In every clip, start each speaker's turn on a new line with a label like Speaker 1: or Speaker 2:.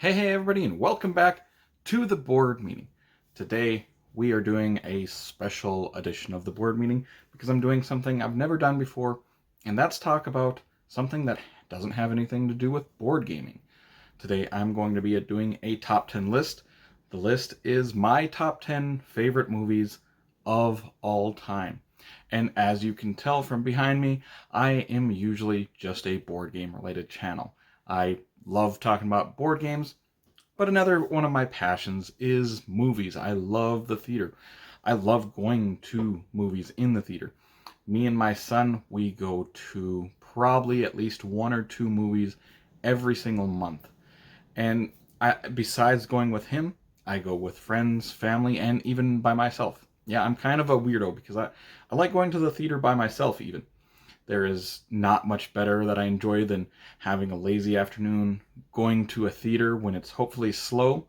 Speaker 1: Hey everybody, and welcome back to the board meeting. Today we are doing a special edition of the board meeting because I'm doing something I've never done before, and that's talk about something that doesn't have anything to do with board gaming. Today I'm going to be doing a top 10 list. The list is my top 10 favorite movies of all time. And as you can tell from behind me, I am usually just a board game related channel. I love talking about board games, but another one of my passions is movies. I love the theater. I love going to movies in the theater. Me and my son, we go to probably at least one or two movies every single month. And besides going with him, I go with friends, family, and even by myself. Yeah, I'm kind of a weirdo because I like going to the theater by myself even. There is not much better that I enjoy than having a lazy afternoon, going to a theater when it's hopefully slow,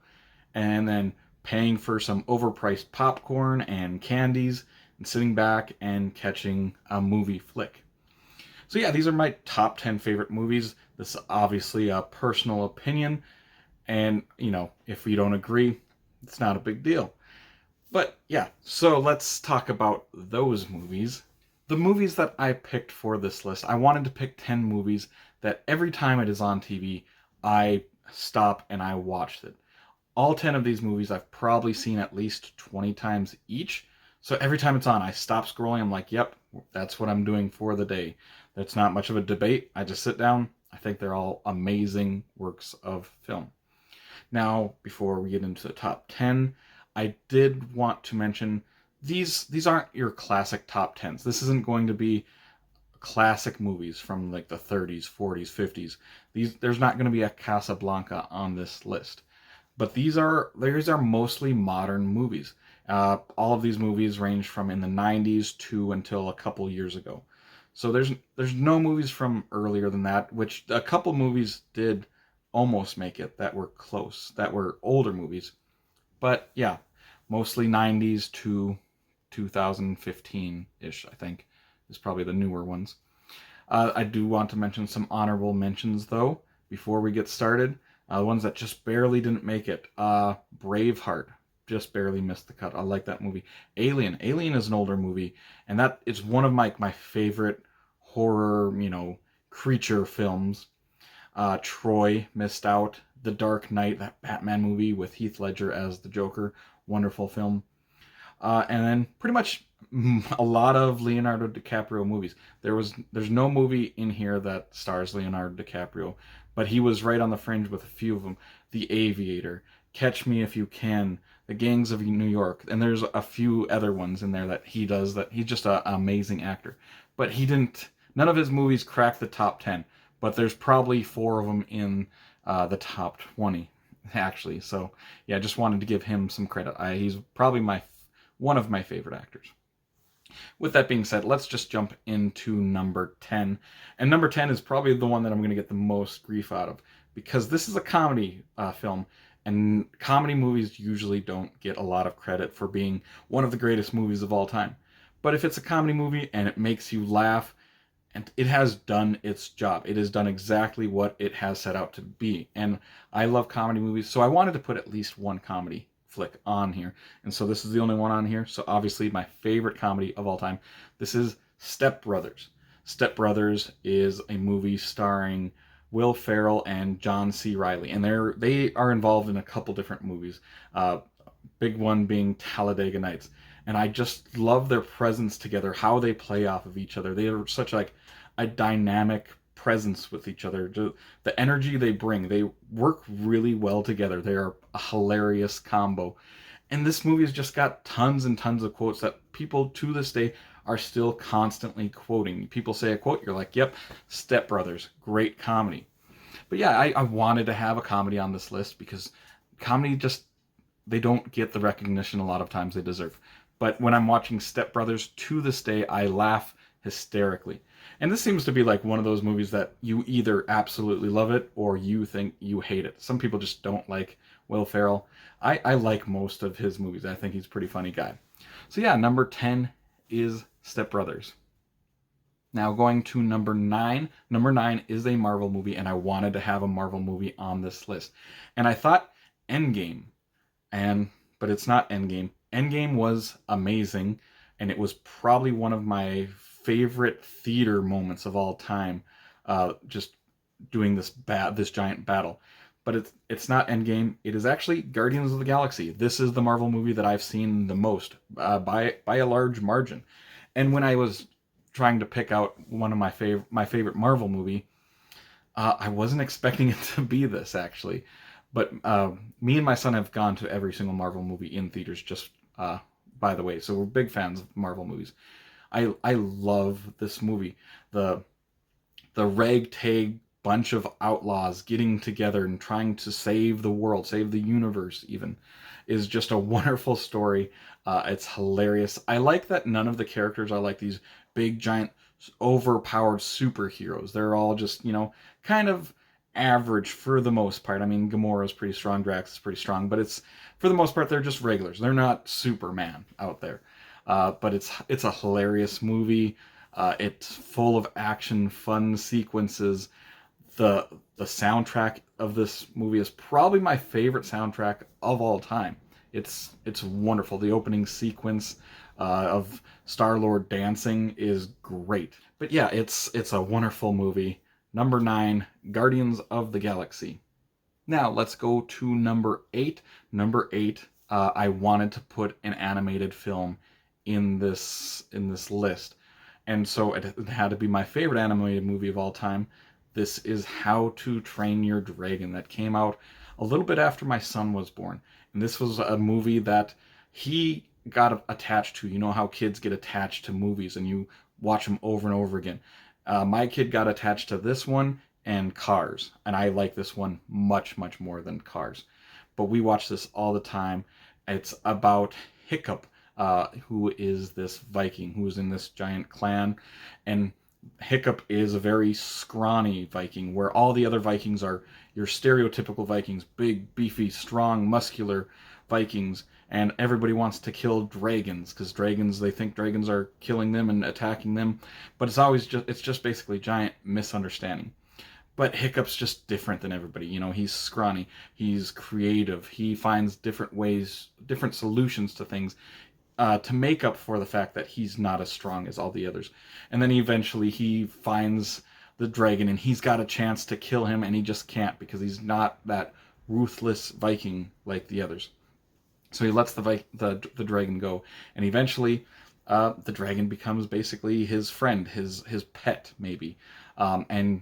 Speaker 1: and then paying for some overpriced popcorn and candies, and sitting back and catching a movie flick. So yeah, these are my top 10 favorite movies. This is obviously a personal opinion, and if we don't agree, it's not a big deal. But yeah, so let's talk about those movies. The movies that I picked for this list, I wanted to pick 10 movies that every time it is on TV, I stop and I watch it. All 10 of these movies I've probably seen at least 20 times each. So every time it's on, I stop scrolling. I'm like, yep, that's what I'm doing for the day. That's not much of a debate. I just sit down. I think they're all amazing works of film. Now, before we get into the top 10, I did want to mention these aren't your classic top 10s. This isn't going to be classic movies from like the 30s, 40s, 50s. There's not going to be a Casablanca on this list. But these are mostly modern movies. All of these movies range from in the 90s to until a couple years ago. So there's no movies from earlier than that, which a couple movies did almost make it that were close, that were older movies. But yeah, mostly 90s to 2015-ish, I think, is probably the newer ones. I do want to mention some honorable mentions, though, before we get started. Ones that just barely didn't make it. Braveheart just barely missed the cut. I like that movie. Alien. Alien is an older movie, and that is one of my favorite horror, creature films. Troy missed out. The Dark Knight, that Batman movie with Heath Ledger as the Joker. Wonderful film. And then pretty much a lot of Leonardo DiCaprio movies. There's no movie in here that stars Leonardo DiCaprio, but he was right on the fringe with a few of them. The Aviator, Catch Me If You Can, The Gangs of New York, and there's a few other ones in there that he does that he's just an amazing actor. But none of his movies crack the top 10, but there's probably four of them in the top 20 actually. So yeah, I just wanted to give him some credit. He's probably one of my favorite actors. With that being said, let's just jump into number 10. And number 10 is probably the one that I'm going to get the most grief out of, because this is a comedy film, and comedy movies usually don't get a lot of credit for being one of the greatest movies of all time. But if it's a comedy movie and it makes you laugh, and it has done its job. It has done exactly what it has set out to be. And I love comedy movies, so I wanted to put at least one comedy flick on here. And so this is the only one on here. So obviously my favorite comedy of all time. This is Step Brothers. Step Brothers is a movie starring Will Ferrell and John C. Reilly. And they are involved in a couple different movies. Big one being Talladega Nights. And I just love their presence together, how they play off of each other. They are such like a dynamic presence with each other. The energy they bring, they work really well together. They are a hilarious combo. And this movie has just got tons and tons of quotes that people to this day are still constantly quoting. People say a quote, you're like, yep, Step Brothers, great comedy. But yeah, I wanted to have a comedy on this list because comedy they don't get the recognition a lot of times they deserve. But when I'm watching Step Brothers to this day, I laugh hysterically. And this seems to be like one of those movies that you either absolutely love it or you think you hate it. Some people just don't like Will Ferrell. I like most of his movies. I think he's a pretty funny guy. So yeah, number 10 is Step Brothers. Now going to number 9. Number 9 is a Marvel movie, and I wanted to have a Marvel movie on this list. And I thought Endgame, but it's not Endgame. Endgame was amazing, and it was probably one of my favorite theater moments of all time. Just doing this giant battle. But it's not Endgame. It is actually Guardians of the Galaxy. This is the Marvel movie that I've seen the most by a large margin. And when I was trying to pick out one of my favorite Marvel movie, I wasn't expecting it to be this actually. But me and my son have gone to every single Marvel movie in theaters. Just by the way, so we're big fans of Marvel movies. I love this movie. The ragtag bunch of outlaws getting together and trying to save the world, save the universe even, is just a wonderful story. It's hilarious. I like that none of the characters are like these big, giant, overpowered superheroes. They're all just, kind of average for the most part. I mean, Gamora's pretty strong, Drax is pretty strong, but for the most part, they're just regulars. They're not Superman out there. But it's a hilarious movie. It's full of action, fun sequences. The soundtrack of this movie is probably my favorite soundtrack of all time. It's wonderful. The opening sequence of Star-Lord dancing is great. But yeah, it's a wonderful movie. Number 9, Guardians of the Galaxy. Now let's go to number 8. Number 8, I wanted to put an animated film in this list, and so it had to be my favorite animated movie of all time. This is How to Train Your Dragon, that came out a little bit after my son was born. And this was a movie that he got attached to. You know how kids get attached to movies and you watch them over and over again. My kid got attached to this one and Cars, and I like this one much, much more than Cars. But we watch this all the time. It's about Hiccup, who is this Viking who is in this giant clan, and Hiccup is a very scrawny Viking, where all the other Vikings are your stereotypical Vikings, big, beefy, strong, muscular Vikings, and everybody wants to kill dragons because they think dragons are killing them and attacking them, but it's just basically giant misunderstanding. But Hiccup's just different than everybody. He's scrawny, he's creative, he finds different ways, different solutions to things, to make up for the fact that he's not as strong as all the others. And then eventually he finds the dragon, and he's got a chance to kill him, and he just can't because he's not that ruthless Viking like the others. So he lets the dragon go, and eventually the dragon becomes basically his friend, his pet maybe, and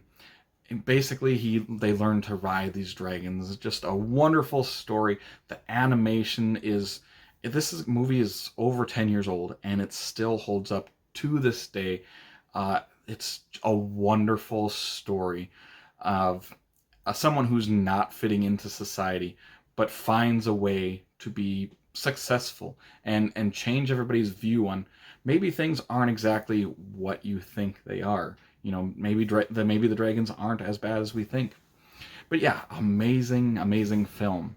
Speaker 1: basically they learn to ride these dragons. It's just a wonderful story. The animation is. This movie is over 10 years old, and it still holds up to this day. It's a wonderful story of someone who's not fitting into society, but finds a way to be successful and change everybody's view on maybe things aren't exactly what you think they are. Maybe the dragons aren't as bad as we think. But yeah, amazing, amazing film.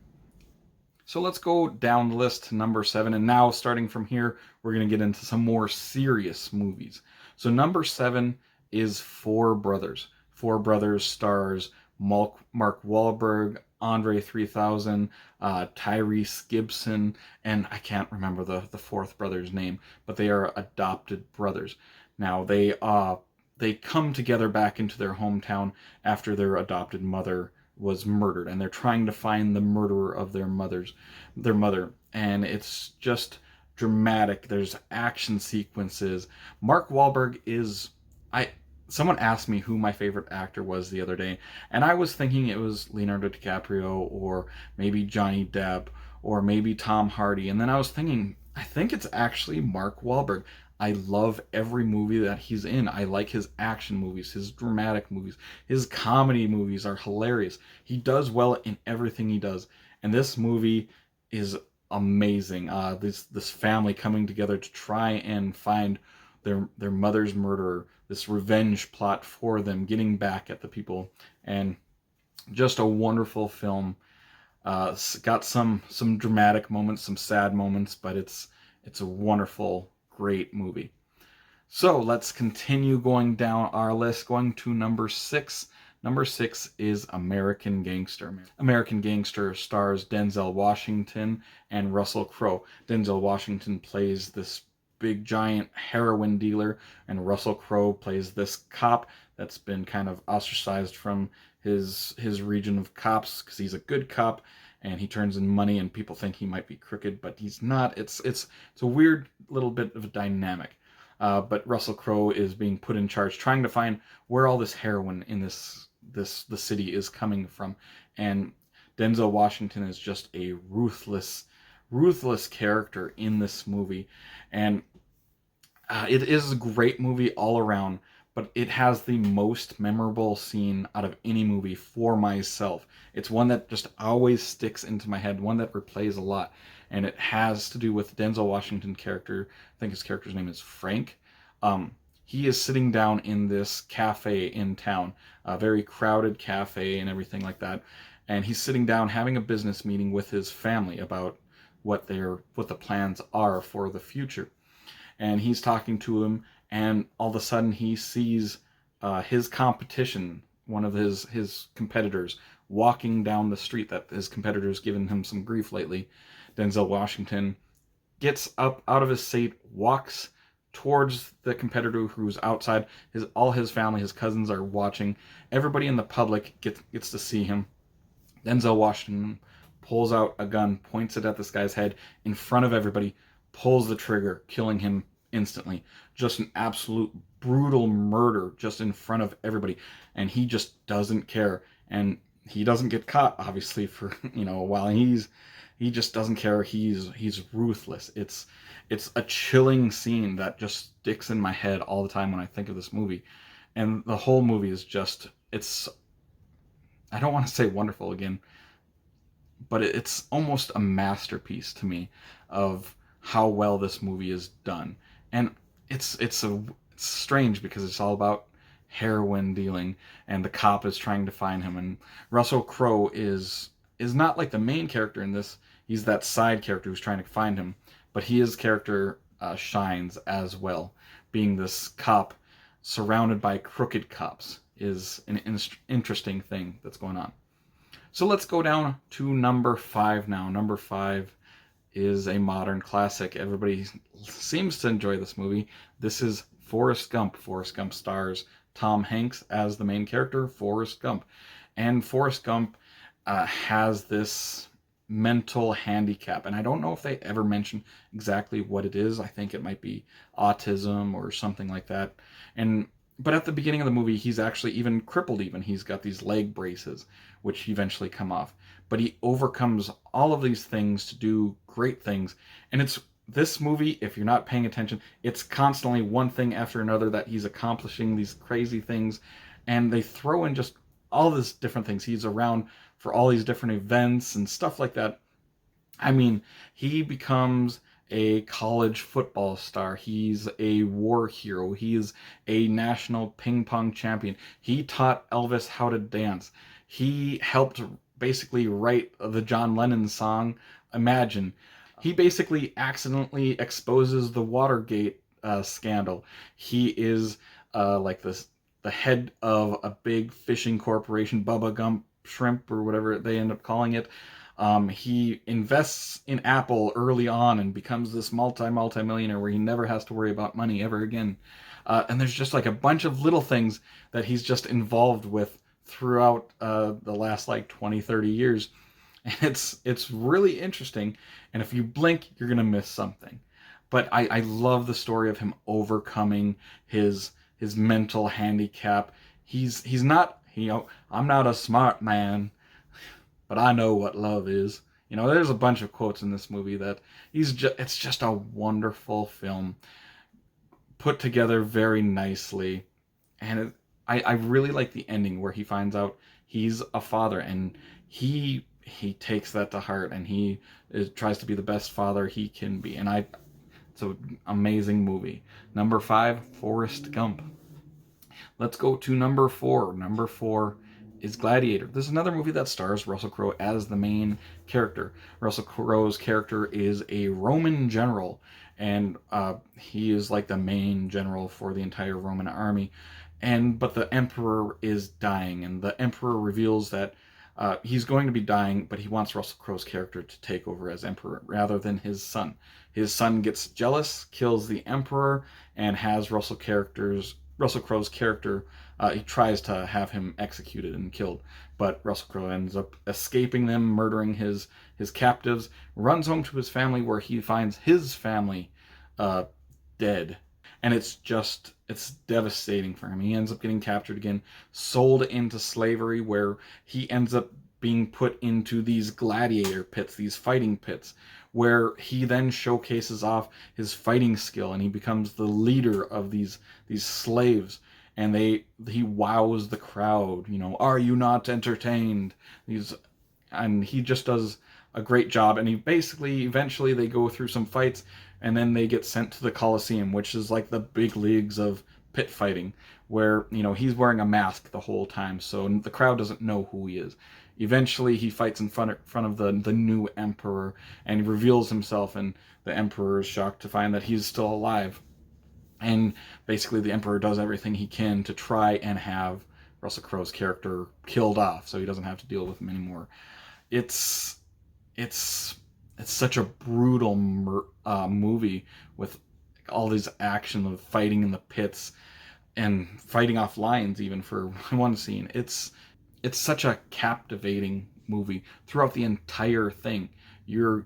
Speaker 1: So let's go down the list to number 7, and now starting from here, we're going to get into some more serious movies. So number 7 is Four Brothers. Four Brothers stars Mark Wahlberg, Andre 3000, Tyrese Gibson, and I can't remember the fourth brother's name, but they are adopted brothers. Now they come together back into their hometown after their adopted mother was murdered, and they're trying to find the murderer of their mother, and it's just dramatic. There's action sequences. Mark Wahlberg is someone asked me who my favorite actor was the other day, and I was thinking it was Leonardo DiCaprio or maybe Johnny Depp or maybe Tom Hardy, and then I was thinking I think it's actually Mark Wahlberg. I love every movie that he's in. I like his action movies, his dramatic movies. His comedy movies are hilarious. He does well in everything he does. And this movie is amazing. This family coming together to try and find their mother's murderer, this revenge plot for them, getting back at the people. And just a wonderful film. It's got some dramatic moments, some sad moments, but it's a wonderful, great movie. So let's continue going down our list, going to number 6. Number 6 is American Gangster. American Gangster stars Denzel Washington and Russell Crowe. Denzel Washington plays this big giant heroin dealer, and Russell Crowe plays this cop that's been kind of ostracized from his region of cops because he's a good cop and he turns in money and people think he might be crooked, but he's not. It's a weird little bit of a dynamic. But Russell Crowe is being put in charge, trying to find where all this heroin in the city is coming from. And Denzel Washington is just a ruthless character in this movie, and it is a great movie all around. But it has the most memorable scene out of any movie for myself. It's one that just always sticks into my head, one that replays a lot. And it has to do with Denzel Washington character. I think his character's name is Frank. He is sitting down in this cafe in town, a very crowded cafe and everything like that. And he's sitting down having a business meeting with his family about what the plans are for the future. And he's talking to him, and all of a sudden he sees his competition, one of his competitors, walking down the street. That his competitor's given him some grief lately. Denzel Washington gets up out of his seat, walks towards the competitor who's outside. All his family, his cousins are watching. Everybody in the public gets to see him. Denzel Washington pulls out a gun, points it at this guy's head in front of everybody, pulls the trigger, killing him instantly. Just an absolute brutal murder just in front of everybody. And he just doesn't care. And he doesn't get caught, obviously, for, a while. He just doesn't care. He's ruthless. It's a chilling scene that just sticks in my head all the time when I think of this movie. And the whole movie is just, I don't want to say wonderful again, but it's almost a masterpiece to me of how well this movie is done. And it's strange because it's all about heroin dealing, and the cop is trying to find him. And Russell Crowe is not like the main character in this. He's that side character who's trying to find him, but his character shines as well. Being this cop surrounded by crooked cops is an interesting thing that's going on. So let's go down to number 5 now. Number 5 is a modern classic. Everybody seems to enjoy this movie. This is Forrest Gump. Forrest Gump stars Tom Hanks as the main character, Forrest Gump. And Forrest Gump has this mental handicap, and I don't know if they ever mention exactly what it is. I think it might be autism or something like that. But at the beginning of the movie, he's actually even crippled. He's got these leg braces, which eventually come off. But he overcomes all of these things to do great things. And it's this movie, if you're not paying attention, it's constantly one thing after another that he's accomplishing these crazy things. And they throw in just all these different things. He's around for all these different events and stuff like that. I mean, he becomes a college football star. He's a war hero. He is a national ping pong champion. He taught Elvis how to dance. He helped basically write the John Lennon song, Imagine. He basically accidentally exposes the Watergate scandal. He is like the head of a big fishing corporation, Bubba Gump Shrimp or whatever they end up calling it. He invests in Apple early on and becomes this multi-millionaire where he never has to worry about money ever again. And there's just like a bunch of little things that he's just involved with throughout the last like 20, 30 years. And it's really interesting. And if you blink, you're going to miss something. But I love the story of him overcoming his mental handicap. He's not, I'm not a smart man, but I know what love is. There's a bunch of quotes in this movie that it's just a wonderful film put together very nicely. And I really like the ending where he finds out he's a father, and he takes that to heart, and he tries to be the best father he can be. And it's an amazing movie. Number 5, Forrest Gump. Let's go to number 4. Number 4 is Gladiator. This is another movie that stars Russell Crowe as the main character. Russell Crowe's character is a Roman general, and he is like the main general for the entire Roman army. But the emperor is dying, and the emperor reveals that he's going to be dying, but he wants Russell Crowe's character to take over as emperor rather than his son. His son gets jealous, kills the emperor, and has Russell Crowe's character. He tries to have him executed and killed, but Russell Crowe ends up escaping them, murdering his captives, runs home to his family where he finds his family uh, dead. And it's devastating for him. He ends up getting captured again, sold into slavery, where he ends up being put into these gladiator pits, these fighting pits, where he then showcases off his fighting skill, and he becomes the leader of these slaves. And he wows the crowd. Are you not entertained? And he just does a great job. And he basically, eventually, they go through some fights, and then they get sent to the Coliseum, which is like the big leagues of pit fighting, where he's wearing a mask the whole time, so the crowd doesn't know who he is. Eventually, he fights in front of the new emperor, and he reveals himself, and the emperor is shocked to find that he's still alive. And basically, the emperor does everything he can to try and have Russell Crowe's character killed off, so he doesn't have to deal with him anymore. It's it's it's such a brutal movie, with all these action of fighting in the pits and fighting off lions even for one scene. It's such a captivating movie throughout the entire thing. You're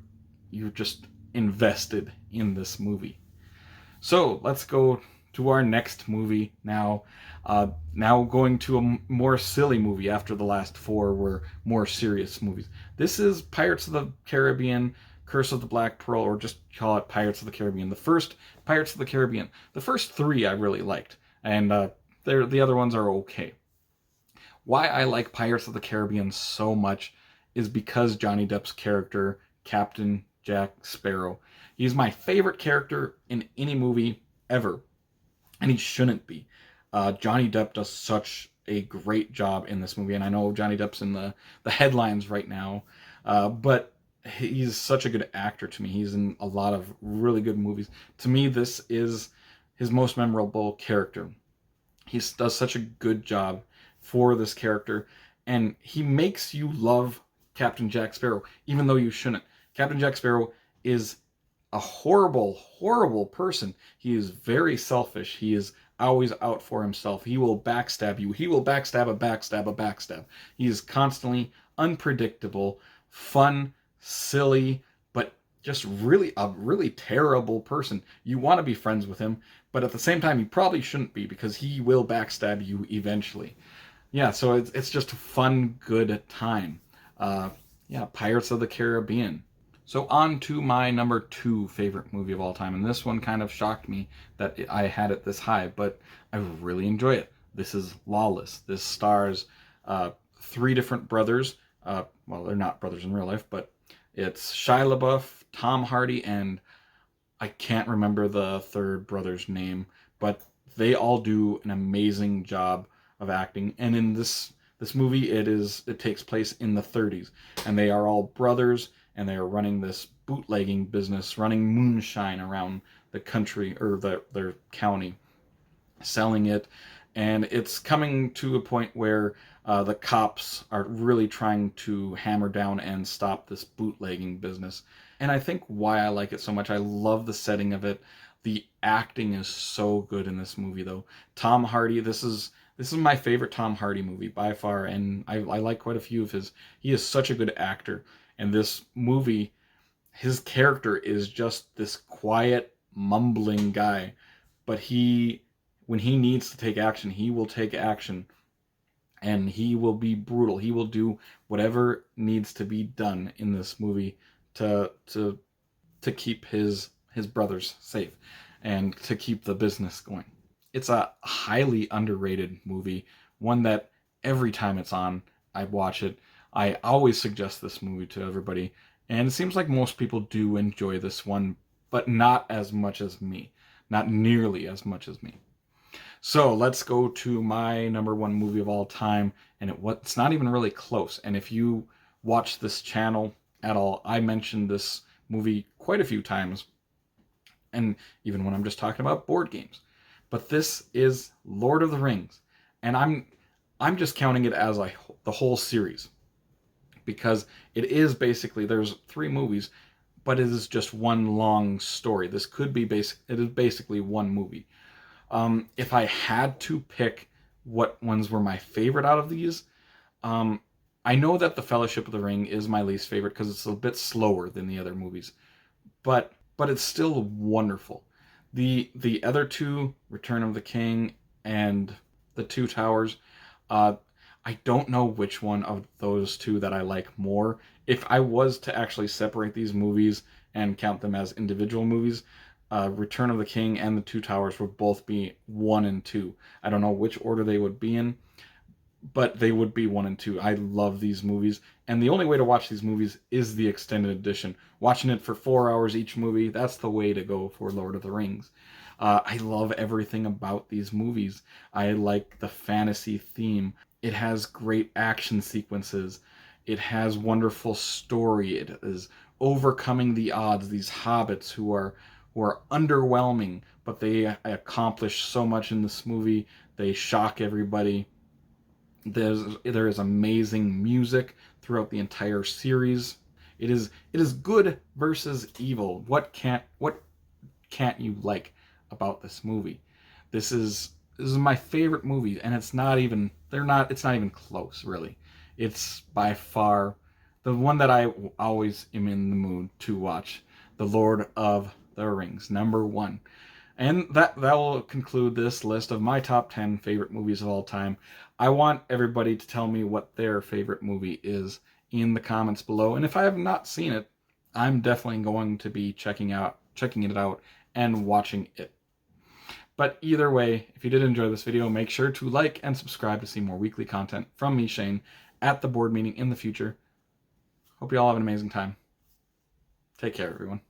Speaker 1: just invested in this movie. So let's go to our next movie now. Now going to a more silly movie after the last four were more serious movies. This is Pirates of the Caribbean, Curse of the Black Pearl, or just call it Pirates of the Caribbean. The first Pirates of the Caribbean. The first three I really liked, and the other ones are okay. Why I like Pirates of the Caribbean so much is because Johnny Depp's character, Captain Jack Sparrow. He's my favorite character in any movie ever, and he shouldn't be. Johnny Depp does such a great job in this movie, and I know Johnny Depp's in the headlines right now, but he's such a good actor to me. He's in a lot of really good movies. To me, this is his most memorable character. He does such a good job for this character, and he makes you love Captain Jack Sparrow, even though you shouldn't. Captain Jack Sparrow is a horrible, horrible person. He is very selfish. He is always out for himself. He will backstab you. He will backstab a backstab a backstab. He is constantly unpredictable, fun, silly, but just really a really terrible person. You want to be friends with him, but at the same time, you probably shouldn't be, because he will backstab you eventually. Yeah, so it's just a fun, good time. Yeah, Pirates of the Caribbean. So on to my number 2 favorite movie of all time, and this one kind of shocked me that I had it this high, but I really enjoy it. This is Lawless. This stars 3 different brothers. Well, they're not brothers in real life, but it's Shia LaBeouf, Tom Hardy, and I can't remember the third brother's name, but they all do an amazing job of acting. And in this movie, it takes place in the 30s, and they are all brothers, and they are running this bootlegging business, running moonshine around the country, or their county, selling it. And it's coming to a point where the cops are really trying to hammer down and stop this bootlegging business. And I think why I like it so much, I love the setting of it. The acting is so good in this movie, though. Tom Hardy, this is my favorite Tom Hardy movie by far, and I like quite a few of his. He is such a good actor. And this movie, his character is just this quiet, mumbling guy. But when he needs to take action, he will take action. And he will be brutal. He will do whatever needs to be done in this movie to keep his brothers safe and to keep the business going. It's a highly underrated movie, one that every time it's on, I watch it. I always suggest this movie to everybody, and it seems like most people do enjoy this one, but not as much as me. Not nearly as much as me. So let's go to my number 1 movie of all time, and it's not even really close. And if you watch this channel at all, I mentioned this movie quite a few times. and even when I'm just talking about board games. But this is Lord of the Rings, and I'm just counting it as like the whole series, because it is basically, there's 3 movies, but it is just one long story. This could be basic. It is basically one movie. If I had to pick what ones were my favorite out of these, um, I know that The Fellowship of the Ring is my least favorite because it's a bit slower than the other movies, but it's still wonderful. The other two, Return of the King and The Two Towers, uh, I don't know which one of those two that I like more. If I was to actually separate these movies and count them as individual movies, Return of the King and The Two Towers would both be 1 and 2. I don't know which order they would be in, but they would be 1 and 2. I love these movies, and the only way to watch these movies is the extended edition. Watching it for 4 hours each movie, that's the way to go for Lord of the Rings. I love everything about these movies. I like the fantasy theme. It has great action sequences. It has wonderful story. It is overcoming the odds. These hobbits who are underwhelming, but they accomplish so much in this movie. They shock everybody. There is amazing music throughout the entire series. It is good versus evil. What can't you like about this movie? This is my favorite movie, and it's not even close, really. It's by far the one that I always am in the mood to watch. The Lord of the Rings, #1. And that will conclude this list of my top 10 favorite movies of all time. I want everybody to tell me what their favorite movie is in the comments below. And if I have not seen it, I'm definitely going to be checking it out and watching it. But either way, if you did enjoy this video, make sure to like and subscribe to see more weekly content from me, Shane, at the board meeting in the future. Hope you all have an amazing time. Take care, everyone.